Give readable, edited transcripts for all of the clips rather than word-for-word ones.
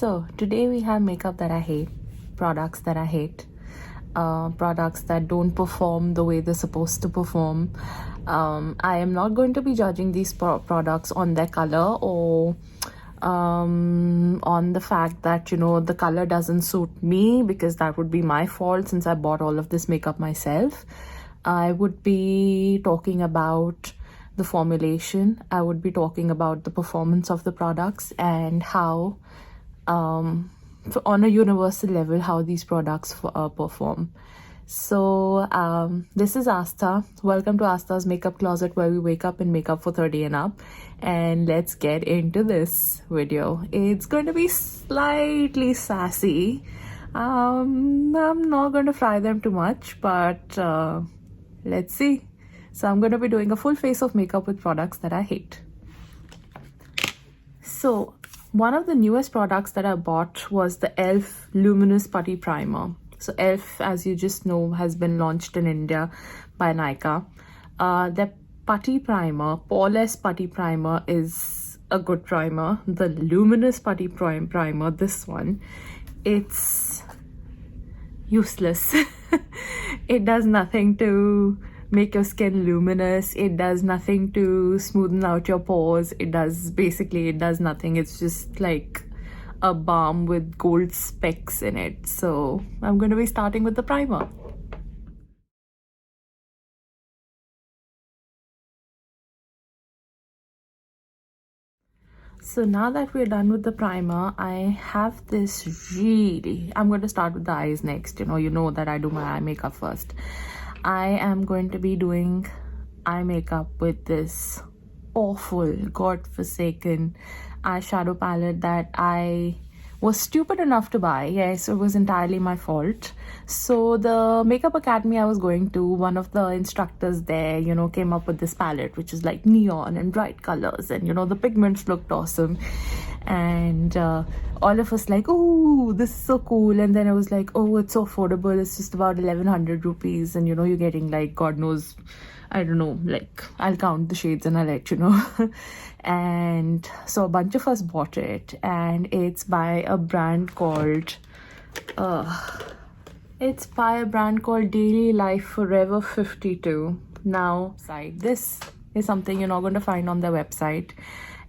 So today we have makeup that I hate, products that I hate, products that don't perform the way they're supposed to perform. I am not going to be judging these products on their color or on the fact that the color doesn't suit me, because that would be my fault since I bought all of this makeup myself. I would be talking about the formulation. I would be talking about the performance of the products and how on a universal level how these products perform. So this is Aastha. Welcome to Aastha's Makeup Closet, where we wake up in makeup for 30 and up. And let's get into this video. It's going to be slightly sassy. I'm not going to fry them too much, but let's see. So I'm going to be doing a full face of makeup with products that I hate. So one of the newest products that I bought was the e.l.f. Luminous Putty Primer. So e.l.f., as you just know, has been launched in India by Nykaa. The putty primer, poreless putty primer, is a good primer. The Luminous Putty Primer, this one, it's useless. It does nothing to make your skin luminous. It does nothing to smoothen out your pores. It does nothing. It's just like a balm with gold specks in it. So I'm going to be starting with the primer. So now that we're done with the primer, I have this I'm going to start with the eyes next. You know that I do my eye makeup first. I am going to be doing eye makeup with this awful, godforsaken eyeshadow palette that I was stupid enough to buy. Yes, it was entirely my fault. So the makeup academy I was going to, one of the instructors there, came up with this palette, which is like neon and bright colors, and the pigments looked awesome. And all of us like, oh, this is so cool. And then I was like, oh, it's so affordable. It's just about 1100 rupees. And you're getting like, God knows, I don't know, like I'll count the shades and I'll let you know. And so a bunch of us bought it, and it's by a brand called Daily Life Forever 52. Now, this is something you're not going to find on their website.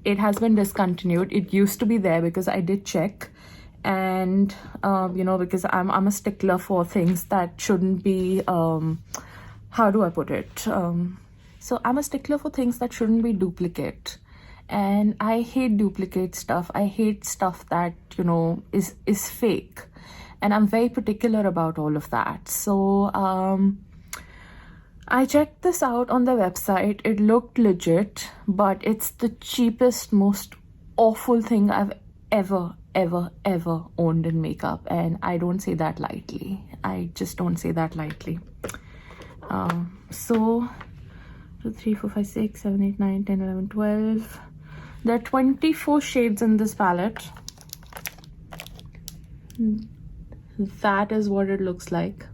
It has been discontinued. It used to be there because I did check, and because I'm a stickler for things that shouldn't be how do I put it? So I'm a stickler for things that shouldn't be duplicate. And I hate duplicate stuff. I hate stuff that, is fake. And I'm very particular about all of that. So I checked this out on the website. It looked legit, but it's the cheapest, most awful thing I've ever owned in makeup. And I don't say that lightly. I just don't say that lightly. So 2, 3, 4, 5, 6, 7, 8, 9, 10, 11, 12. There are 24 shades in this palette. That is what it looks like,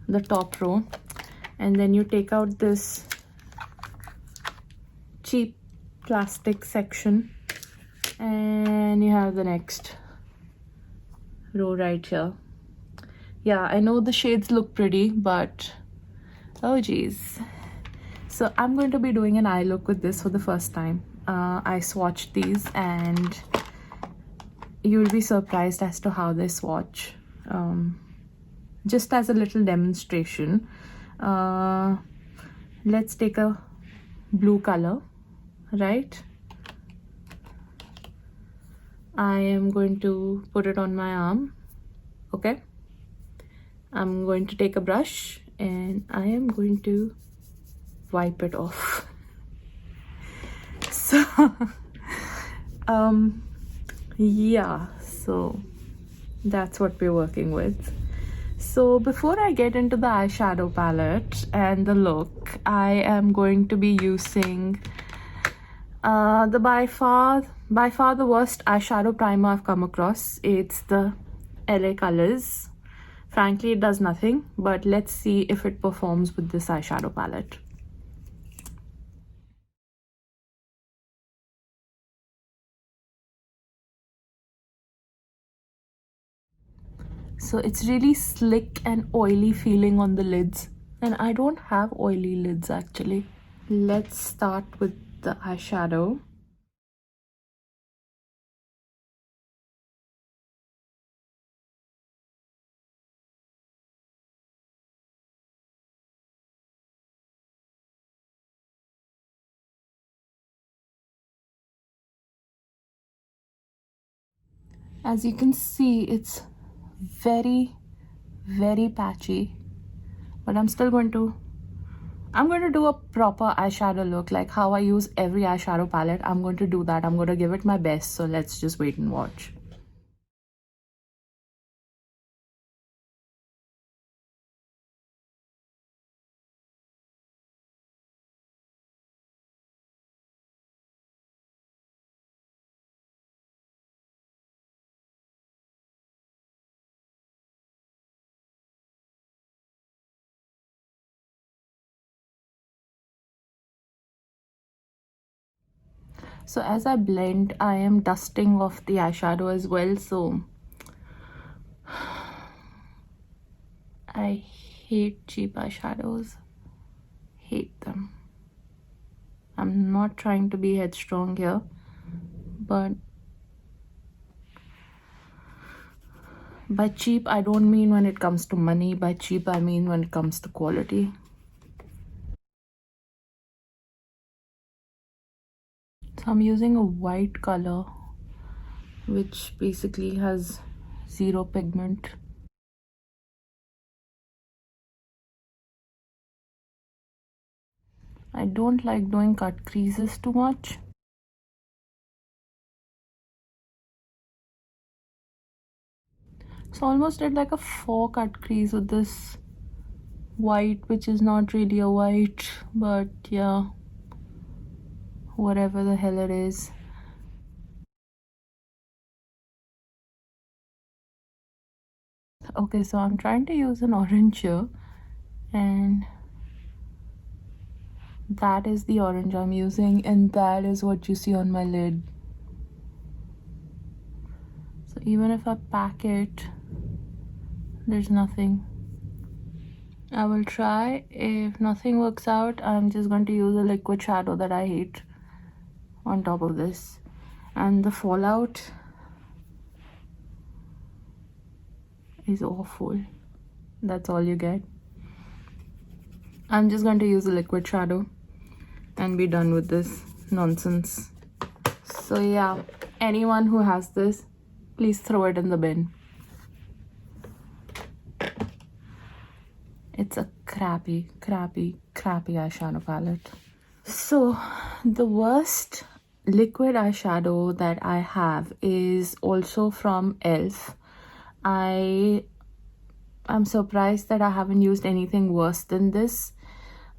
the top row. And then you take out this cheap plastic section, and you have the next row right here. Yeah, I know the shades look pretty, but oh geez. So I'm going to be doing an eye look with this for the first time. I swatched these, and you'll be surprised as to how they swatch. Just as a little demonstration, let's take a blue color, right? I am going to put it on my arm. Okay, I'm going to take a brush and I am going to wipe it off. So yeah, so that's what we're working with. So before I get into the eyeshadow palette and the look, I am going to be using the by far the worst eyeshadow primer I've come across. It's the LA Colors. Frankly, it does nothing, but let's see if it performs with this eyeshadow palette. So it's really slick and oily feeling on the lids, and I don't have oily lids actually. Let's start with the eyeshadow. As you can see, it's very patchy, but I'm going to do a proper eyeshadow look, like how I use every eyeshadow palette. I'm going to do that. I'm going to give it my best, so let's just wait and watch. So as I blend, I am dusting off the eyeshadow as well. So I hate cheap eyeshadows. Hate them. I'm not trying to be headstrong here, but by cheap I don't mean when it comes to money. By cheap I mean when it comes to quality. So I'm using a white color which basically has zero pigment. I don't like doing cut creases too much. So almost did like a 4 cut crease with this white, which is not really a white, but yeah, whatever the hell it is. Okay, so I'm trying to use an orange here, and that is the orange I'm using, and that is what you see on my lid. So even if I pack it, there's nothing. I will try. If nothing works out, I'm just going to use a liquid shadow that I hate on top of this. And the fallout is awful. That's all you get. I'm just going to use a liquid shadow and be done with this nonsense. So yeah, anyone who has this, please throw it in the bin. It's a crappy eyeshadow palette. So the worst liquid eyeshadow that I have is also from ELF. I'm surprised that I haven't used anything worse than this.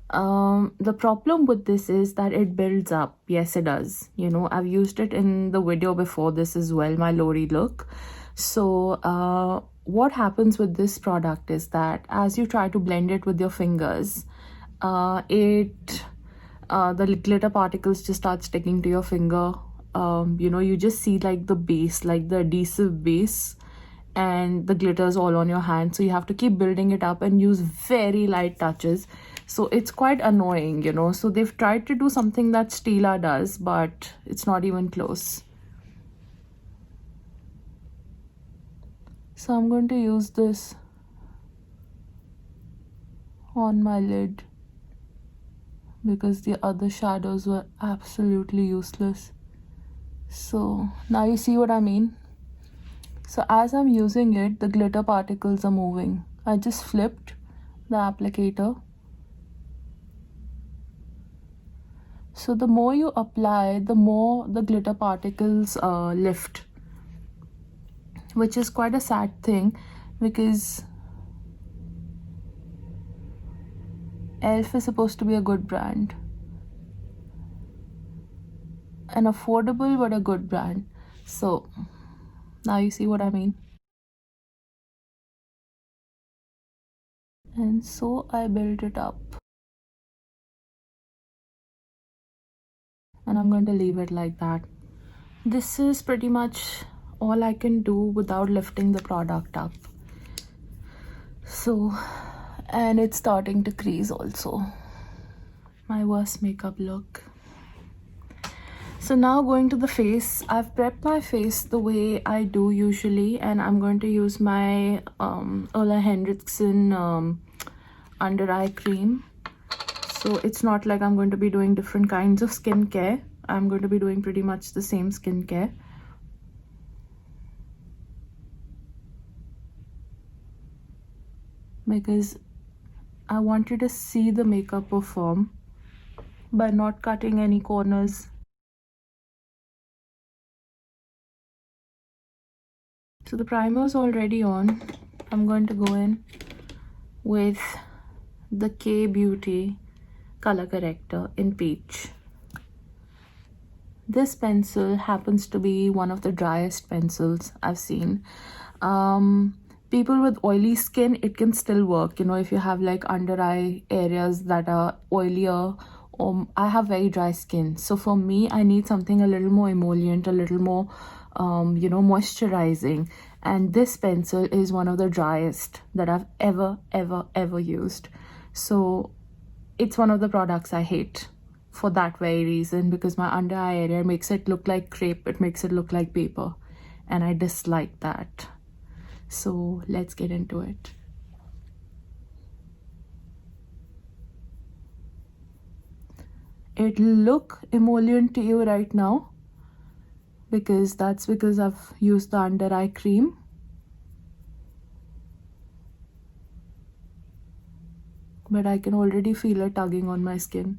The problem with this is that it builds up. Yes, it does. You know, I've used it in the video before this as well, my Lori look. So what happens with this product is that as you try to blend it with your fingers, the glitter particles just start sticking to your finger. You know, you just see like the base, like the adhesive base, and the glitters all on your hand. So you have to keep building it up and use very light touches. So it's quite annoying, you know. So they've tried to do something that Stila does, but it's not even close. So I'm going to use this on my lid because the other shadows were absolutely useless. So now you see what I mean. So as I'm using it, the glitter particles are moving. I just flipped the applicator. So the more you apply, the more the glitter particles lift, which is quite a sad thing because ELF is supposed to be a good brand. An affordable but a good brand. So now you see what I mean. And so I built it up. And I'm going to leave it like that. This is pretty much all I can do without lifting the product up. So, and it's starting to crease also. My worst makeup look. So now going to the face, I've prepped my face the way I do usually, and I'm going to use my Ole Henriksen under eye cream. So it's not like I'm going to be doing different kinds of skincare. I'm going to be doing pretty much the same skincare. Because I want you to see the makeup perform by not cutting any corners. So the primer is already on. I'm going to go in with the K Beauty color corrector in peach. This pencil happens to be one of the driest pencils I've seen. People with oily skin, it can still work, you know, if you have like under eye areas that are oilier. I have very dry skin, so for me I need something a little more emollient, a little more you know, moisturizing, and this pencil is one of the driest that I've ever used. So it's one of the products I hate for that very reason, because my under eye area makes it look like crepe, it makes it look like paper, and I dislike that. So let's get into it. It look emollient to you right now because that's because I've used the under eye cream. But I can already feel it tugging on my skin.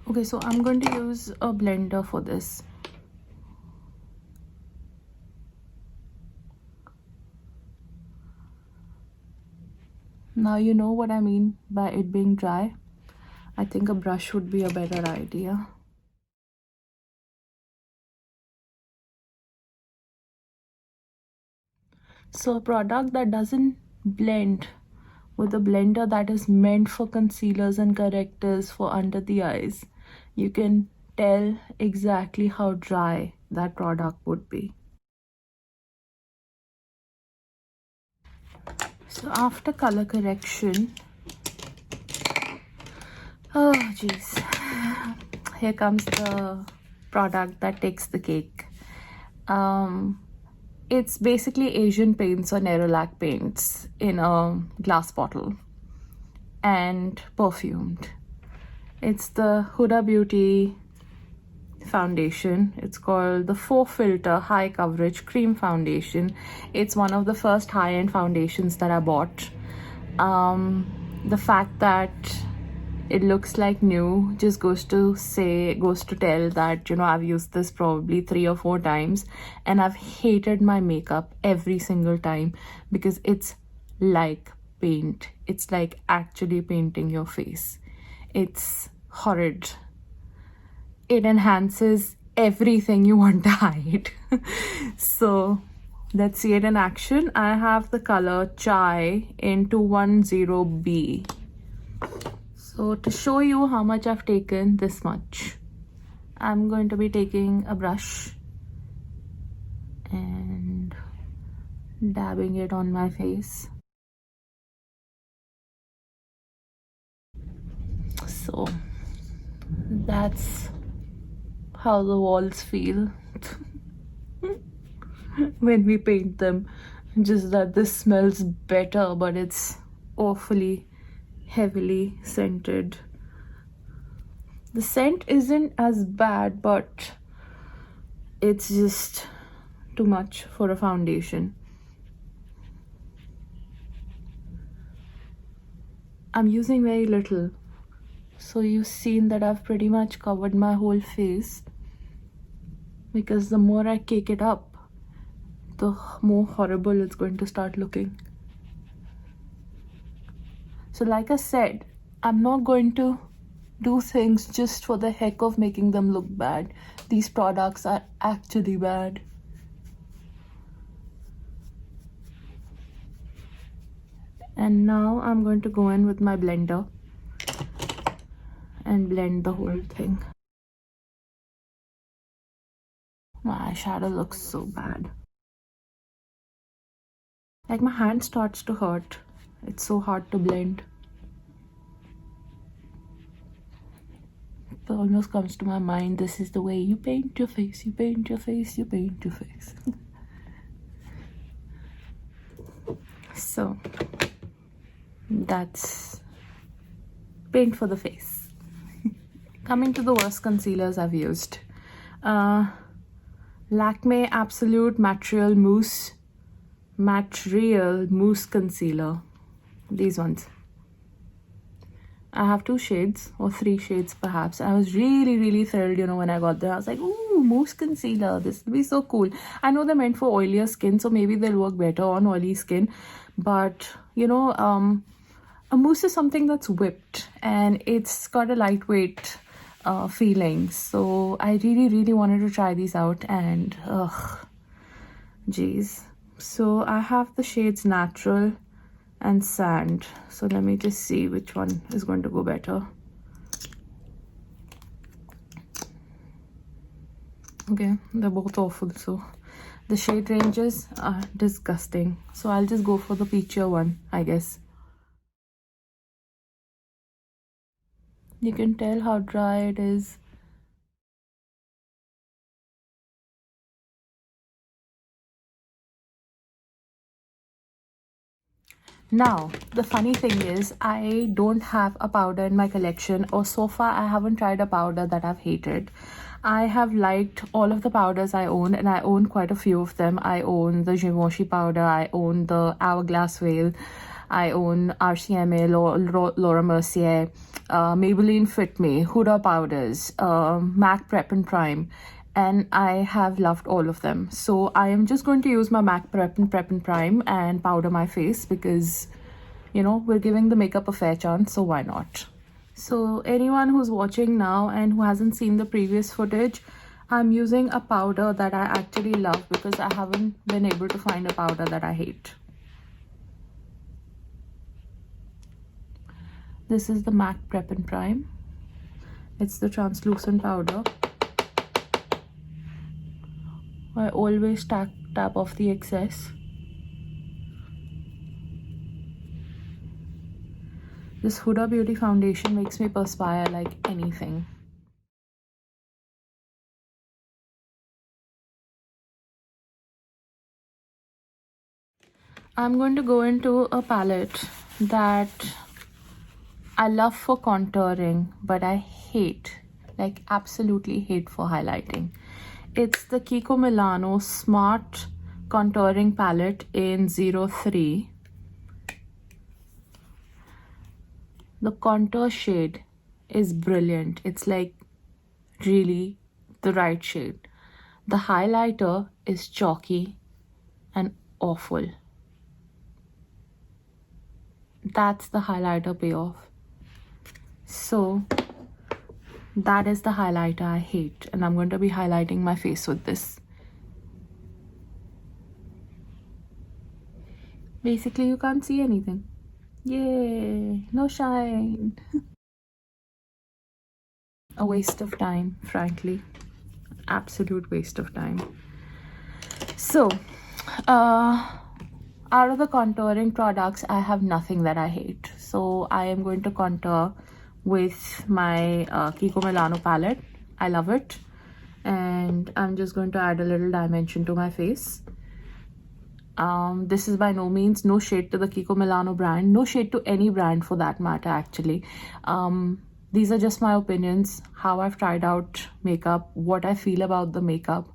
Okay, so I'm going to use a blender for this. Now you know what I mean by it being dry. I think a brush would be a better idea. So a product that doesn't blend with a blender that is meant for concealers and correctors for under the eyes, you can tell exactly how dry that product would be. So after color correction, oh geez, here comes the product that takes the cake. It's basically Asian paints or Nerolac paints in a glass bottle and perfumed. It's the Huda Beauty foundation. It's called the 4-filter high coverage cream foundation. It's one of the first high-end foundations that I bought. The fact that it looks like new just goes to tell that, you know, I've used this probably 3 or 4 times and I've hated my makeup every single time because it's like paint. It's like actually painting your face. It's horrid. It enhances everything you want to hide. So let's see it in action. I have the color Chai in 210B. So to show you how much I've taken, this much, I'm going to be taking a brush and dabbing it on my face. So that's how the walls feel when we paint them. Just that this smells better, but it's awfully heavily scented. The scent isn't as bad, but it's just too much for a foundation. I'm using very little, so you've seen that I've pretty much covered my whole face, because the more I cake it up, the more horrible it's going to start looking. So like I said, I'm not going to do things just for the heck of making them look bad. These products are actually bad. And now I'm going to go in with my blender and blend the whole thing. My eyeshadow looks so bad. Like my hand starts to hurt. It's so hard to blend. It almost comes to my mind, this is the way you paint your face, you paint your face, you paint your face. So that's paint for the face. Coming to the worst concealers I've used. Lakme Absolute Material Mousse Concealer. These ones. I have 2 shades or 3 shades perhaps. I was really thrilled, you know, when I got them. I was like, ooh, mousse concealer, this will be so cool. I know they're meant for oilier skin, so maybe they'll work better on oily skin, but you know, a mousse is something that's whipped and it's got a lightweight feeling. So I really wanted to try these out, and geez. So I have the shades Natural and Sand. So let me just see which one is going to go better. Okay, they're both awful. So the shade ranges are disgusting. So I'll just go for the peachier one, I guess. You can tell how dry it is. Now, the funny thing is, I don't have a powder in my collection, or so far I haven't tried a powder that I've hated. I have liked all of the powders I own, and I own quite a few of them. I own the Givenchy powder, I own the Hourglass Veil, I own RCMA, Laura Mercier, Maybelline Fit Me, Huda powders, MAC Prep and Prime, and I have loved all of them. So I am just going to use my MAC Prep and Prime and powder my face because, you know, we're giving the makeup a fair chance, so why not? So anyone who's watching now and who hasn't seen the previous footage, I'm using a powder that I actually love because I haven't been able to find a powder that I hate. This is the MAC Prep and Prime. It's the translucent powder. I always tap off the excess. This Huda Beauty foundation makes me perspire like anything. I'm going to go into a palette that I love for contouring, but I hate, like absolutely hate for highlighting. It's the Kiko Milano Smart Contouring Palette in 03. The contour shade is brilliant. It's like really the right shade. The highlighter is chalky and awful. That's the highlighter payoff. So that is the highlighter I hate, and I'm going to be highlighting my face with this. Basically, you can't see anything. Yay, no shine. A waste of time, frankly. Absolute waste of time. So, out of the contouring products, I have nothing that I hate. So I am going to contour with my Kiko Milano palette. I love it. And I'm just going to add a little dimension to my face. This is by no means no shade to the Kiko Milano brand. No shade to any brand for that matter, actually. These are just my opinions, how I've tried out makeup, what I feel about the makeup,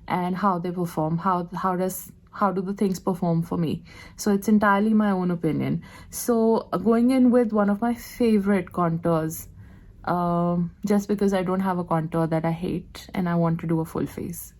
and how they perform, how do the things perform for me. So it's entirely my own opinion. So going in with one of my favorite contours, just because I don't have a contour that I hate and I want to do a full face.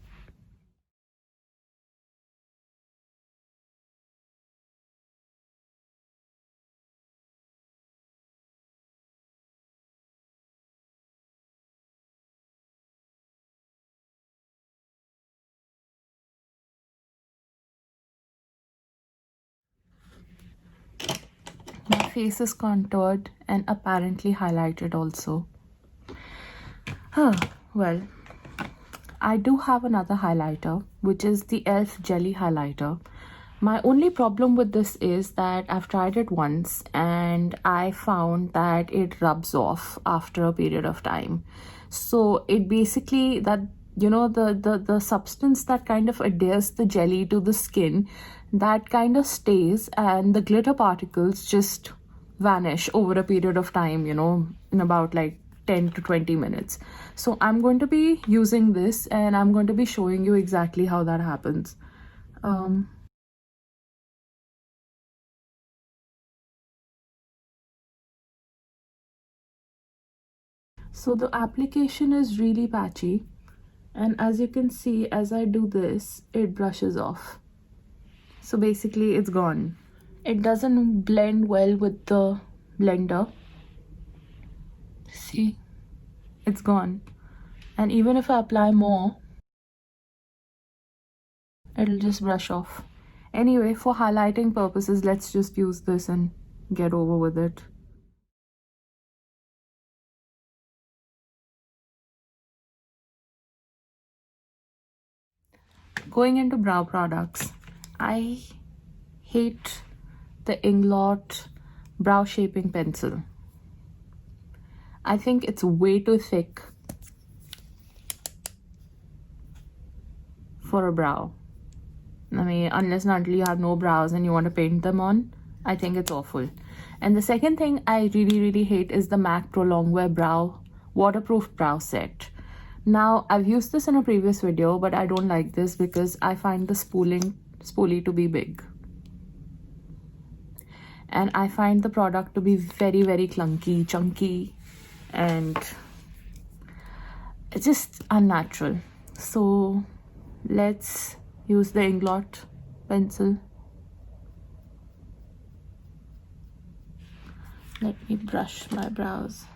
My face is contoured and apparently highlighted also. Well, I do have another highlighter, which is the e.l.f. Jelly Highlighter. My only problem with this is that I've tried it once and I found that it rubs off after a period of time. So it basically, that, you know, the substance that kind of adheres the jelly to the skin, that kind of stays, and the glitter particles just vanish over a period of time, you know, in about like 10 to 20 minutes. So I'm going to be using this and I'm going to be showing you exactly how that happens. So the application is really patchy, and as you can see, as I do this, it brushes off. So basically it's gone. It doesn't blend well with the blender. See, it's gone. And even if I apply more, it'll just brush off. Anyway, for highlighting purposes, let's just use this and get over with it. Going into brow products, I hate the Inglot brow shaping pencil. I think it's way too thick for a brow. I mean, unless and until you have no brows and you want to paint them on, I think it's awful. And the second thing I really hate is the MAC Pro Longwear Brow Waterproof Brow Set. Now, I've used this in a previous video, but I don't like this because I find the spoolie to be big. And I find the product to be very clunky, chunky, and it's just unnatural. So let's use the Inglot pencil. Let me brush my brows.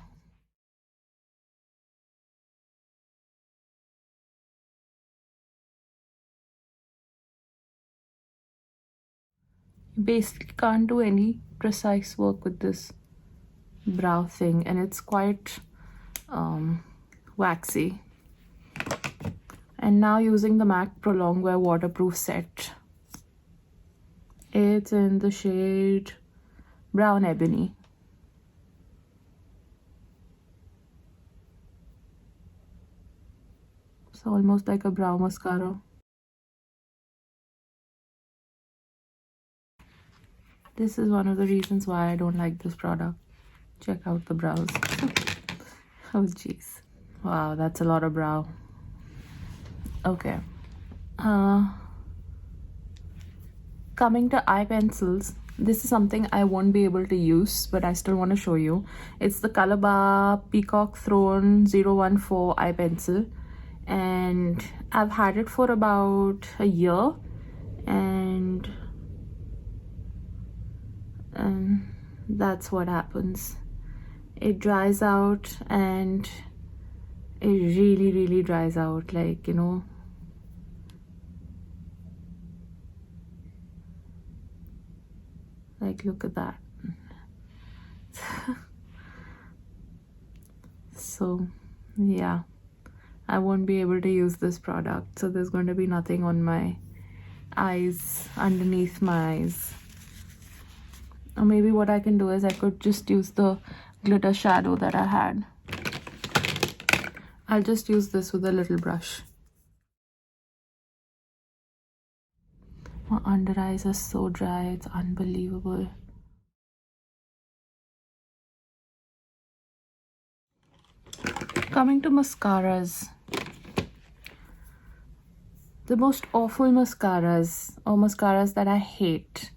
You basically can't do any precise work with this brow thing, and it's quite waxy. And now using the MAC Pro Longwear Waterproof Set. It's in the shade Brown Ebony. It's almost like a brow mascara. This is one of the reasons why I don't like this product. Check out the brows. Oh jeez. Wow, that's a lot of brow. Okay. Coming to eye pencils, this is something I won't be able to use, but I still want to show you. It's the Color Bar Peacock Throne 014 eye pencil, and I've had it for about a year, and that's what happens. It dries out, and it really dries out, like, you know. Like, look at that. So yeah, I won't be able to use this product. So there's going to be nothing on my eyes, underneath my eyes. Or maybe what I can do is I could just use the glitter shadow that I had. I'll just use this with a little brush. My under eyes are so dry, it's unbelievable. Coming to mascaras, the most awful mascaras, or mascaras that I hate,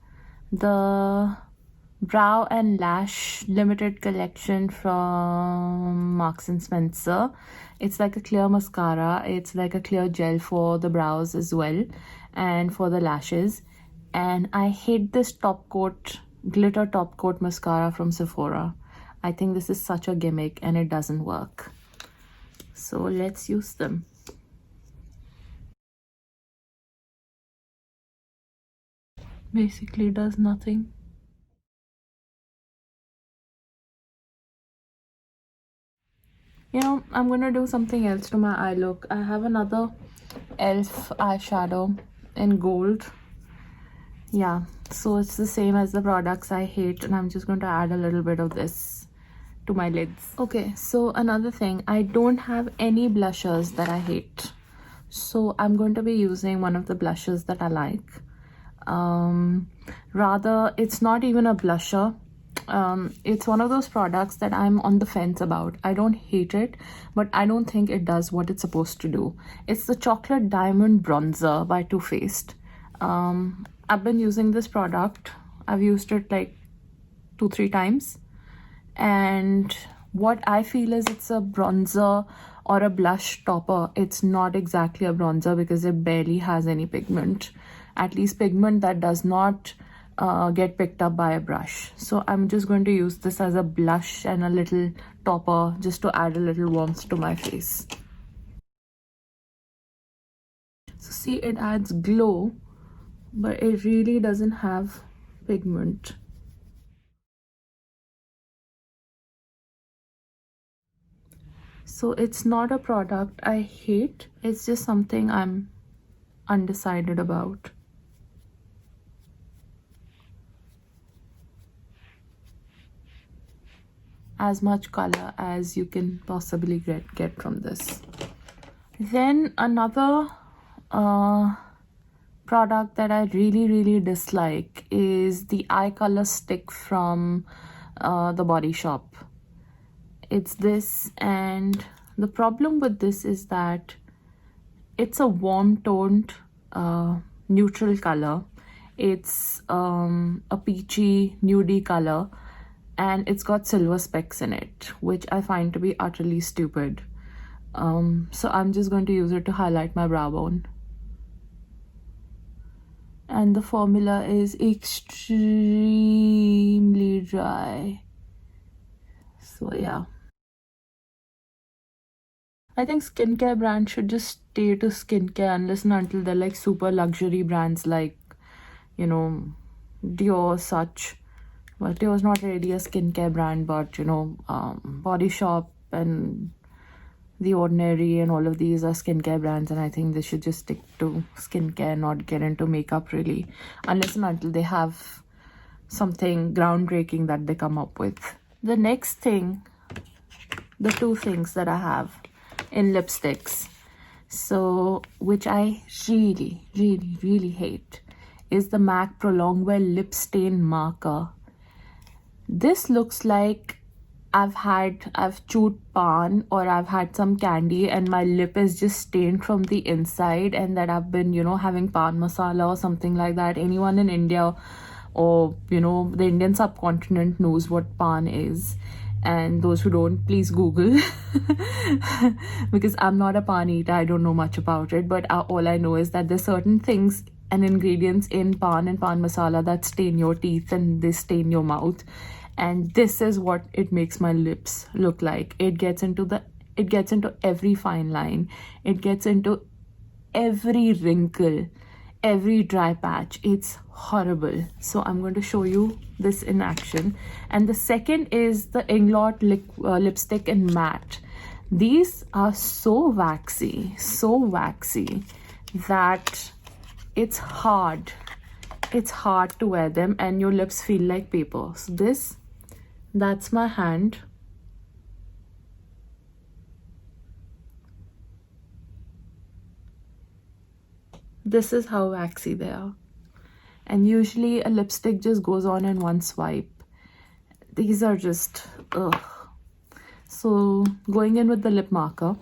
the Brow and Lash limited collection from Marks and Spencer. It's like a clear mascara. It's like a clear gel for the brows as well, and for the lashes. And I hate this top coat, glitter top coat mascara from Sephora. I think this is such a gimmick and it doesn't work. So let's use them. Basically does nothing. You know, I'm gonna do something else to my eye look. I have another elf eyeshadow in gold. Yeah, so it's the same as the products I hate, and I'm just going to add a little bit of this to my lids. Okay, so another thing, I don't have any blushers that I hate, so I'm going to be using one of the blushes that I like. Rather, it's not even a blusher. It's one of those products that I'm on the fence about. I don't hate it, but I don't think it does what it's supposed to do. It's the Chocolate Diamond Bronzer by Too Faced. I've been using this product. I've used it like 2-3 times, and what I feel is it's a bronzer or a blush topper. It's not exactly a bronzer because it barely has any pigment, at least pigment that does not get picked up by a brush. So I'm just going to use this as a blush and a little topper just to add a little warmth to my face. So see, it adds glow, but it really doesn't have pigment. So it's not a product I hate, it's just something I'm undecided about. As much color as you can possibly get from this. Then another product that I really dislike is the eye color stick from the Body Shop. It's this, and the problem with this is that it's a warm toned neutral color. It's a peachy nudie color, and it's got silver specks in it, which I find to be utterly stupid. So I'm just going to use it to highlight my brow bone. And the formula is extremely dry. So yeah. I think skincare brands should just stay to skincare unless and until they're like super luxury brands like, you know, Dior, such. Well, Dior's not really a skincare brand, but you know, Body Shop and The Ordinary and all of these are skincare brands, and I think they should just stick to skincare, not get into makeup really, unless and until they have something groundbreaking that they come up with. The next thing, the two things that I have in lipsticks, so which I really hate, is the MAC Prolong Wear Lip Stain Marker. This looks like I've chewed pan or I've had some candy and my lip is just stained from the inside, and that I've been, you know, having pan masala or something like that. Anyone in India or, you know, the Indian subcontinent knows what pan is. And those who don't, please Google. Because I'm not a pan eater, I don't know much about it. But all I know is that there's certain things and ingredients in pan and pan masala that stain your teeth and they stain your mouth. And this is what it makes my lips look like. It gets into every fine line. It gets into every wrinkle, every dry patch. It's horrible. So I'm going to show you this in action. And the second is the Inglot lipstick in matte. These are so waxy that it's hard to wear them and your lips feel like paper. So that's my hand. This is how waxy they are. And usually a lipstick just goes on in one swipe. These are just ugh. So going in with the lip marker.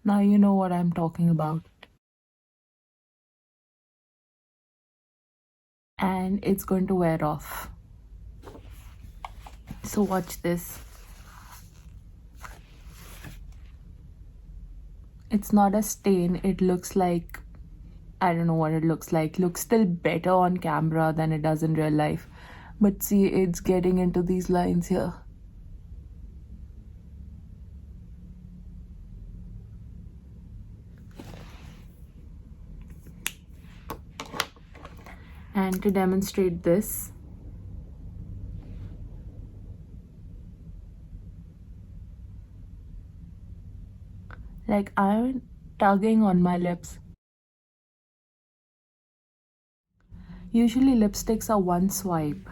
Now you know what I'm talking about. And it's going to wear off. So watch this. It's not a stain. It looks like, I don't know what it looks like. Looks still better on camera than it does in real life. But see, it's getting into these lines here. And to demonstrate this, like I'm tugging on my lips. Usually lipsticks are one swipe.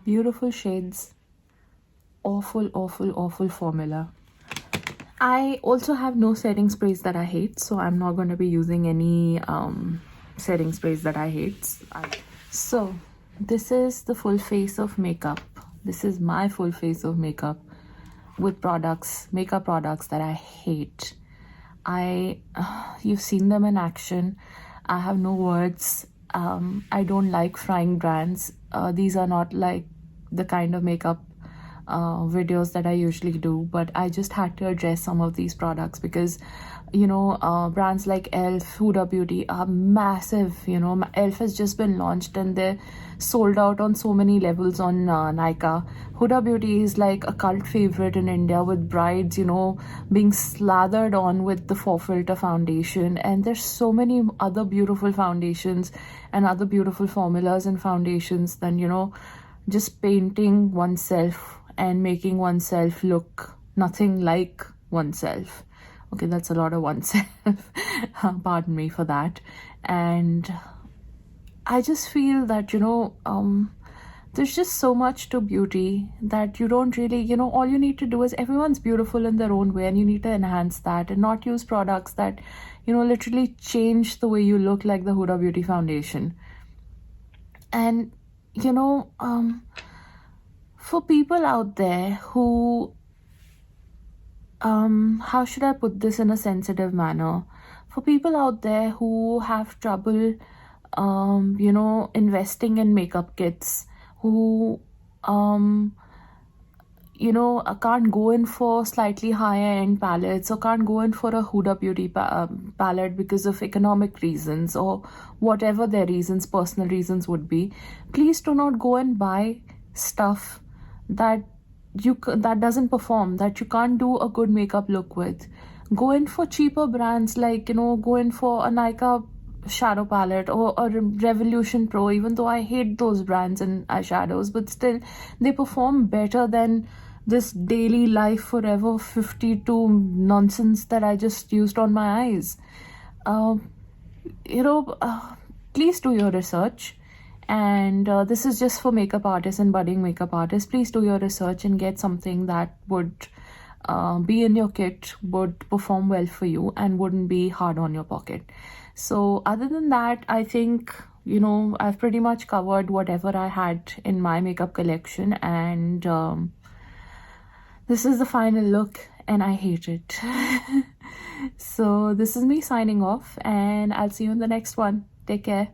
Beautiful shades. Awful formula. I also have no setting sprays that I hate, so I'm not going to be using any setting sprays that I hate. So this is the full face of makeup. This is my full face of makeup with makeup products that I hate. You've seen them in action. I have no words. I don't like frying brands. These are not like the kind of makeup videos that I usually do, but I just had to address some of these products because brands like Elf, Huda Beauty are massive. Elf has just been launched and they're sold out on so many levels on Nykaa. Huda Beauty is like a cult favorite in India, with brides being slathered on with the 4-filter foundation, and there's so many other beautiful foundations and other beautiful formulas and foundations than just painting oneself and making oneself look nothing like oneself. Okay, that's a lot of oneself. Pardon me for that. And I just feel that, there's just so much to beauty that you don't really, all you need to do is, everyone's beautiful in their own way, and you need to enhance that and not use products that, literally change the way you look, like the Huda Beauty foundation. And, for people out there who, how should I put this in a sensitive manner? For people out there who have trouble, investing in makeup kits, who, can't go in for slightly higher end palettes, or can't go in for a Huda Beauty palette because of economic reasons or whatever their reasons, personal reasons would be, please do not go and buy stuff that doesn't perform, that you can't do a good makeup look with. Go in for cheaper brands, like go in for a Nykaa shadow palette or a Revolution Pro, even though I hate those brands and eyeshadows, but still they perform better than this Daily Life Forever 52 nonsense that I just used on my eyes. Please do your research. And this is just for makeup artists and budding makeup artists. Please do your research and get something that would be in your kit, would perform well for you, and wouldn't be hard on your pocket. So other than that, I think, I've pretty much covered whatever I had in my makeup collection. And this is the final look, and I hate it. So this is me signing off, and I'll see you in the next one. Take care.